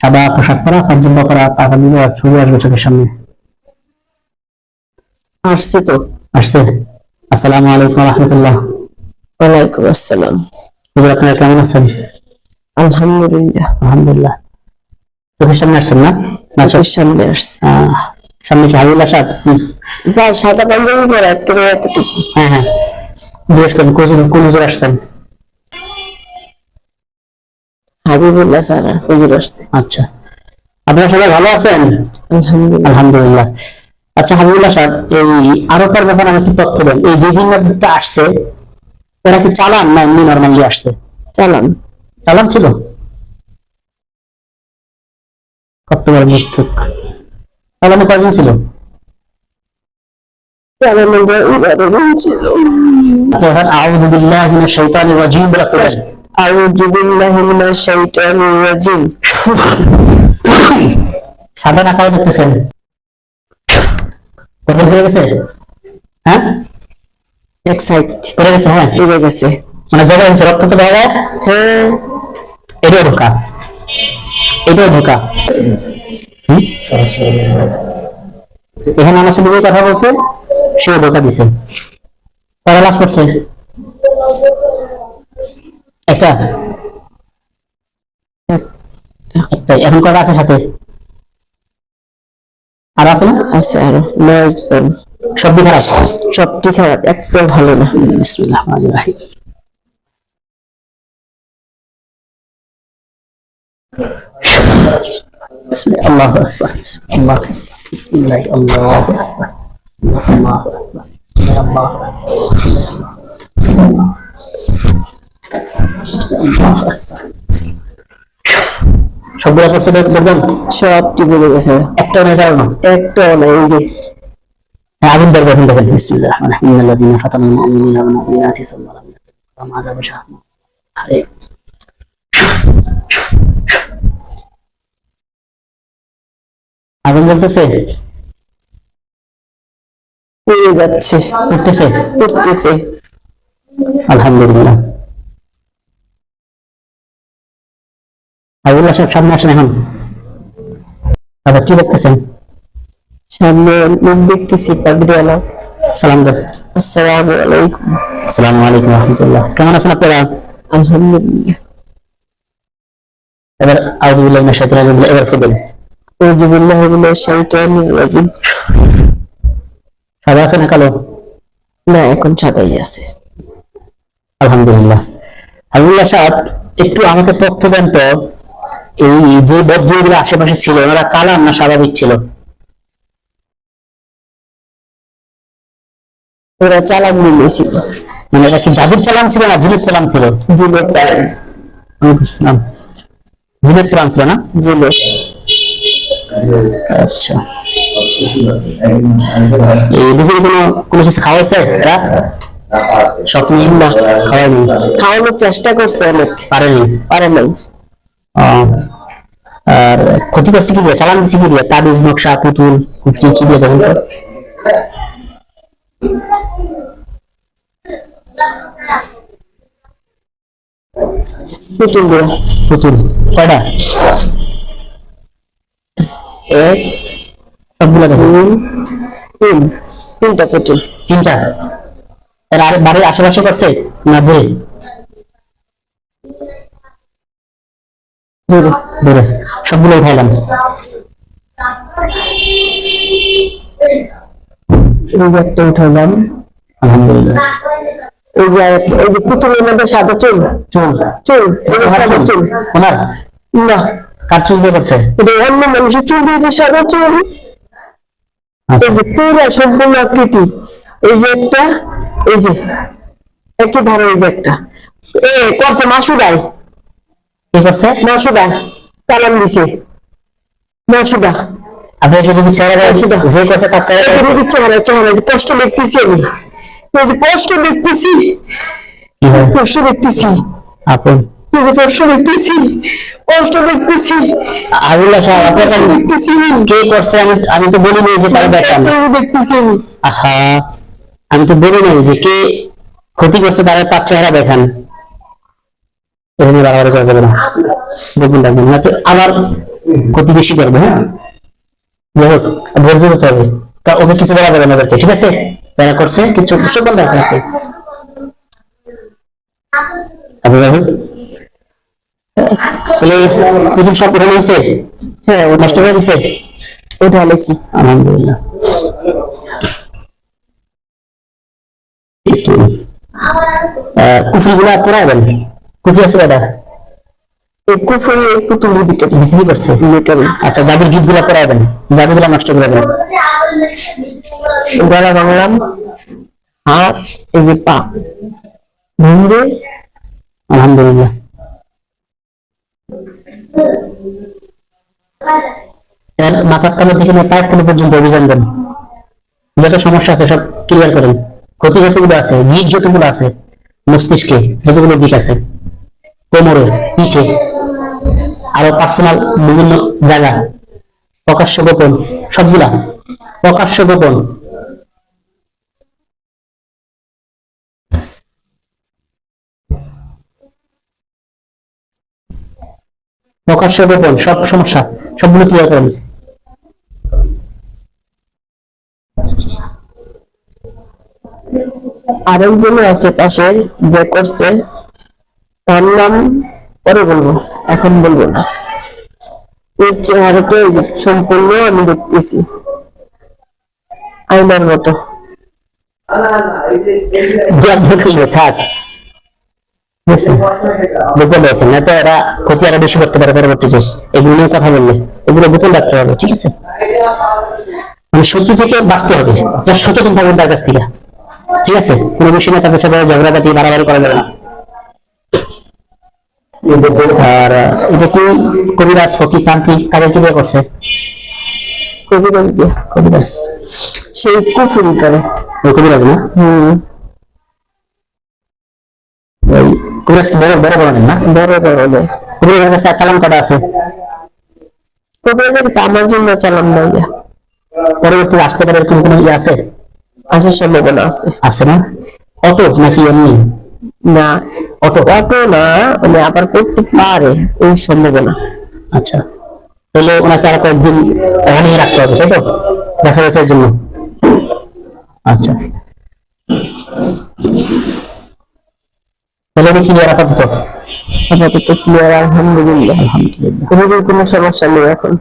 সাদা পোশাক পরা, পাঞ্জাবি পরা, টাকা দিলে আর ছবি আসবে চোখের সামনে। আসছে তো। আসছে। আসসালামু আলাইকুম রহমতুল্লাহ। ওয়ালাইকুম আসসালাম। আপনারা কেমন আছেন? আলহামদুলিল্লাহ। আলহামদুলিল্লাহ। চোখের সামনে আসছেন না? চোখের সামনে আসছে। সামনে কি হাবিবুল্লাহ সাহেব? সাদা পাঞ্জাবি পরা একেবারে এতটুকু। হ্যাঁ হ্যাঁ, জিজ্ঞেস করেন কোন হুজুর আসছেন? হাবিবুল্লাহ স্যার হুজুর আসছে। আচ্ছা, আপনারা সবাই ভালো আছেন? আলহামদুলিল্লাহ। আলহামদুলিল্লাহ। আচ্ছা হাবিবুল্লাহ সাহেব, এই আরবের ব্যাপারে আমাকে তথ্য দেন। এই বিভিন্নটা আসছে, এরা কি চালান না এমনি নর্মালি আসছে? চালান। চালান ছিল? কতবার মিথ্যুক। চালানে কয়জন ছিল? চালানো ছিল। আউযু বিল্লাহি মিনাশ শাইতানির রাজীম বলে পড়েন। আউযু বিল্লাহি মিনাশ শাইতানির রাজীম। সাদা না কালো দেখতেছেন? পড়ে হয়ে গেছে? হ্যাঁ, এক সাইড পড়ে গেছে। হ্যাঁ, ডুবে গেছে। মানে জায়গা হচ্ছে রক্ত তো দেখা যায়। হ্যাঁ, এটাও ঢোকা, এটাও ঢোকা। এখানে আমার সাথে যে কথা বলছে সেও ধোকা দিছে। তারা লাভ করছে একটা একটাই। এখন কটা আছে সাথে? আর আছে না? আছে আরো 9 জন। সবই খারাপ? সবটি খারাপ, একটাও ভালো না। বিসমিল্লাহির রহমানির রহিম। আল্লাহু আকবার। আল্লাহু বিসমিল্লাহ। আল্লাহু আকবার। আল্লাহু আকবার। আল্লাহু আকবার। সবগুলো করছে দেখবেন, সবটি ডুবে গেছে। একটাও নেই কারণ। একটাও না। এই যে আগুন দরকার এখন দেখেন। বিসমিল্লাহির রহমানির রহিম। ইন্নাল্লাযীনা ফাতানুল মুমিনিনা ওয়াল মুমিনাতি সুম্মা লাম ইয়াতুবু আযাবু জাহান্নাম। আরে আগুন জ্বলতেছে, পুড়ে যাচ্ছে, উঠতেছে, উঠতেছে। আলহামদুলিল্লাহ। আবুল্লাহ সাহেব সামনে আসেন এখন। আবার কি দেখতেছেন? সামনে লোক দেখতেছি পাগড়িওয়ালা। সালাম দেন। আসসালামু আলাইকুম। আসসালামু আলাইকুম রহমতুল্লাহ। কেমন আছেন আপনারা? আলহামদুলিল্লাহ। এবার আউযু বিল্লাহি মিনাশ শাইতানির রাজীম এবার পড়বেন। আউযু বিল্লাহি মিনাশ শাইতানির রাজীম। সাদা আছে না কালো? না, এখন সাদাই আছে। আলহামদুলিল্লাহ। আবুল্লাহ সাহেব, একটু আমাকে তথ্য দেন তো, এই যে বজ্রগুলো আশেপাশে ছিল ওরা চালান না স্বাভাবিক ছিল? ওরা চালান নিয়েছিল। মানে এটা কি জাদুর চালান ছিল না জিনের চালান ছিল? জিনের চালান। বুঝলাম, জিনের চালান ছিল না? জিনের। আচ্ছা, এই দুপুরে কোনো কিছু খাওয়াইছে এরা? স্বপ্ন না খাওয়ায়নি? খাওয়ানোর চেষ্টা করছে অনেক, পারেনি? পারে নাই। আর ক্ষতি করছে কি দিয়ে? চালান দিচ্ছে কি দিয়ে? তাবিজ, নকশা, পুতুল, কুফরি কি দিয়ে দেখুন তো? পুতুল দিয়ে। পুতুল কয়টা? এক, সবগুলো দেখুন। তিনটা পুতুল। তিনটা? এর আরে বাড়ির আশেপাশে করছে না দূরে? দূরে। দূরে। সবগুলো উঠাইলাম। একটা উঠালাম। আলহামদুলিল্লাহ। এই যে পুতুলের মধ্যে সাদা চুল। চুল? চুল সাদা চুল। ওনার না, কার চুল দিয়ে করছে? এটা অন্য মানুষের চুল দিয়েছে সাদা চুল। এই যে পুরো সম্পূর্ণ আকৃতি। এই যে একটা, এই যে একই ধারে, এই যে একটা করছে মাসুদাই। কি করছে? মাসুদা চালান দিছে। মাসুদা আপনাকে যদি চেহারা যে কথা তার চেহারা চেহারা যে কষ্ট দেখতেছি আমি, এই যে কষ্ট দেখতেছি, কষ্ট দেখতেছি, আপন কষ্ট দেখতেছি, কষ্ট দেখতেছি। আবুল্লাহ সাহেব, আপনাকে দেখতেছি কে করছে? আমি তো বলি নাই যে তারা দেখান। দেখতেছি আমি। আহা, আমি তো বলি নাই যে কে ক্ষতি করছে তারা তার চেহারা দেখান। এটা নিয়ে বাড়াবাড়ি করা যাবে না, দেখবেন রাখবেন না তো আবার ক্ষতি বেশি করবে। হ্যাঁ, যাই হোক ধৈর্য ধরতে হবে, তা ওকে কিছু বলা যাবে না ওদেরকে, ঠিক আছে? যারা করছে কিছু কিছু বন্ধ রাখতে হবে। আচ্ছা যাই হোক, তাহলে পুতুল সব উঠে নিয়েছে? হ্যাঁ, ও নষ্ট হয়ে গেছে? ওটা আলেছি। আলহামদুলিল্লাহ। কুফি গুলা পড়াবেন, কুফি আছে কয়টা? এই কুফরি পুতুলের ভিতরে বিক্রি করছে। ভিতরে আচ্ছা, যাদের গীত গুলা পড়াবেন, যাদের গুলা নষ্ট করে দেবেন। গলা ভাঙলাম, হাত, এই যে পা ভেঙে আলহামদুলিল্লাহ। এর মাথার তালু থেকে নিয়ে পায়ের তালু পর্যন্ত অভিযান দেন, যত সমস্যা আছে সব ক্লিয়ার করেন। ক্ষতি যতগুলো আছে, গিট যতগুলো আছে, মস্তিষ্কে যতগুলো গিট আছে, কোমরে, পিঠে, আরো পার্সোনাল বিভিন্ন জায়গা, প্রকাশ্য গোপন, সবগুলা প্রকাশ্য গোপন, প্রকাশ্য গোপন সব সমস্যা সবগুলো ক্লিয়ার করেন। আরেকজন আছে পাশে যে করছে, তার নাম পরে বলবো, এখন বলবো না। ওর চেহারাটা এই যে সম্পূর্ণ আমি দেখতেছি আয়নার মতো। থাক, বুঝছেন? গোপন রাখেন, না তো এরা ক্ষতি আরো বেশি করতে পারে পরবর্তীতে। এগুলো নিয়ে কথা বললে এগুলো গোপন রাখতে হবে, ঠিক আছে? মানে শত্রু থেকে বাঁচতে হবে, যার সচেতন থাকবেন তার কাছ থেকে, ঠিক আছে? কোনো বিষয় না তাদের সাথে ঝগড়াঝাটি বাড়াবাড়ি করা যাবে না। আর এটা কি কবিরাজ, ফকির, তান্ত্রিক কাদের কি দিয়ে করছে? কবিরাজ দিয়ে। কবিরাজ, সেই কুফুরি করে। ওই কবিরাজ না? ওই কবিরাজ কি বড় বড় বড় না? বড় বড় দেয়। কবিরাজের কাছে চালান কটা আছে? কবিরাজের কাছে আমার জন্য চালান নাই, পরবর্তীতে আসতে পারে এরকম কোনো ইয়ে আছে? আসার সম্ভাবনা আছে। আছে না? অটো নাকি এমনি? না, অটো। অটো না, মানে আবার করতে পারে এই সম্ভাবনা। আচ্ছা, তাহলে ওনাকে আর কয়েকদিন ওখানে রাখতে হবে, তাই তো? দেখা যাচ্ছে জন্য। আচ্ছা, তাহলে এটা ক্লিয়ার আপাতত? আপাতত ক্লিয়ার, আলহামদুলিল্লাহ। আলহামদুলিল্লাহ। কোনো সমস্যা নেই এখন।